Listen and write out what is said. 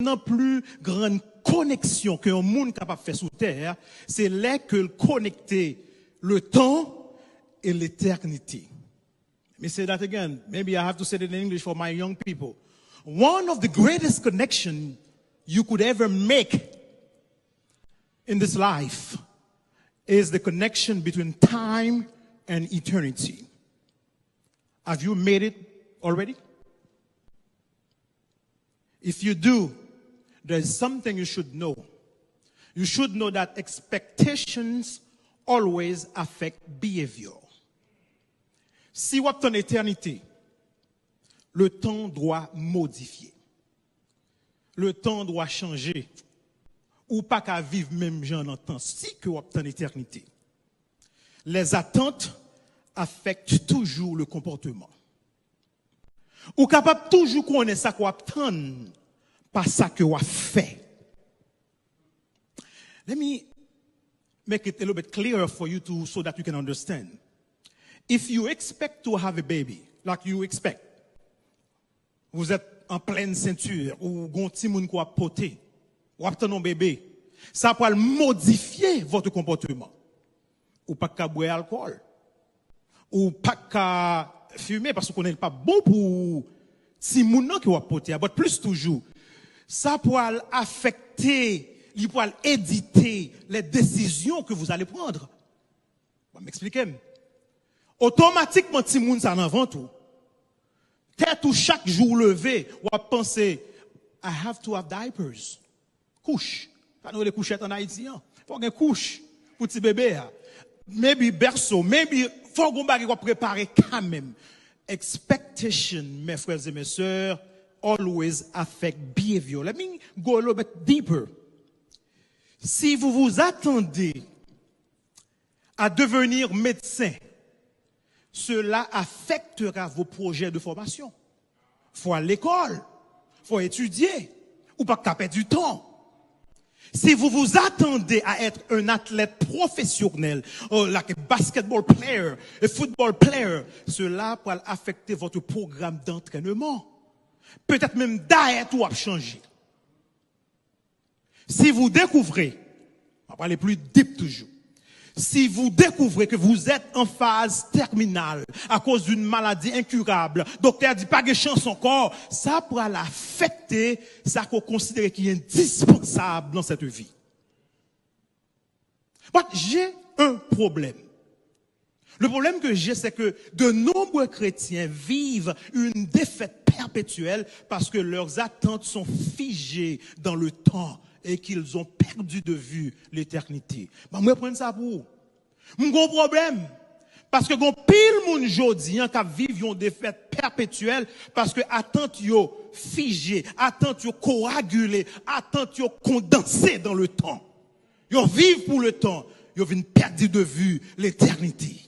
non plus grande connexion qu'un monde capable de faire sous terre, c'est là que connecter le temps et l'éternité. Let me say that again. Maybe I have to say it in English for my young people. One of the greatest connections you could ever make in this life is the connection between time and eternity. Have you made it already? If you do, there's something you should know. You should know that expectations always affect behavior. Si vous avez une éternité, le temps doit modifier. Le temps doit changer. Ou pas qu'à vivre même genre dans le temps, si que vous avez une éternité. Les attentes affectent toujours le comportement. Ou capable toujours connaître ça qu'on attend, pas ça que vous fait. Let me make it a little bit clearer for you to, so that you can understand. If you expect to have a baby, like you expect, vous êtes en pleine ceinture, ou gon ti moun ko ap pote, ou ap un bébé, ça peut modifier votre comportement. Ou pas qu'à boire alcool, ou pas qu'à fumer parce qu'on n'est pas bon pour si moun nan qui ou ap pote, mais plus toujours, ça peut affecter, il peut éditer les décisions que vous allez prendre. On va m'expliquer. Automatiquement, si moun ça en avant tout, tête ou chaque jour levé, ou à penser, I have to have diapers. Couche. Pas nous les couchettes en Haïti, hein. Faut une couche pour petit bébé. Maybe berceau, maybe faut qu'on bagay qu'on préparer quand même. Expectation, mes frères et mes sœurs, always affect behavior. Let me go a little bit deeper. Si vous vous attendez à devenir médecin, cela affectera vos projets de formation. Faut à l'école, faut étudier, ou pas taper du temps. Si vous vous attendez à être un athlète professionnel, like a basketball player, a football player, cela peut affecter votre programme d'entraînement. Peut-être même diet ou à changer. Si vous découvrez, on va parler plus deep toujours. Si vous découvrez que vous êtes en phase terminale à cause d'une maladie incurable, docteur dit pas de chance encore, ça pourra l'affecter, ça qu'on considère qui est indispensable dans cette vie. Mais j'ai un problème. Le problème que j'ai, c'est que de nombreux chrétiens vivent une défaite perpétuelle parce que leurs attentes sont figées dans le temps et qu'ils ont perdu de vue l'éternité. Bah, moi, prendre ça pour vous. Mon gros problème. Parce que gon pile moun jodi an ka viv yon défaite perpétuelle parce que attente yo figé, attente yo coagulé, attente yo condensé dans le temps. Yo vivent pour le temps, yo vinn perdre de vue l'éternité.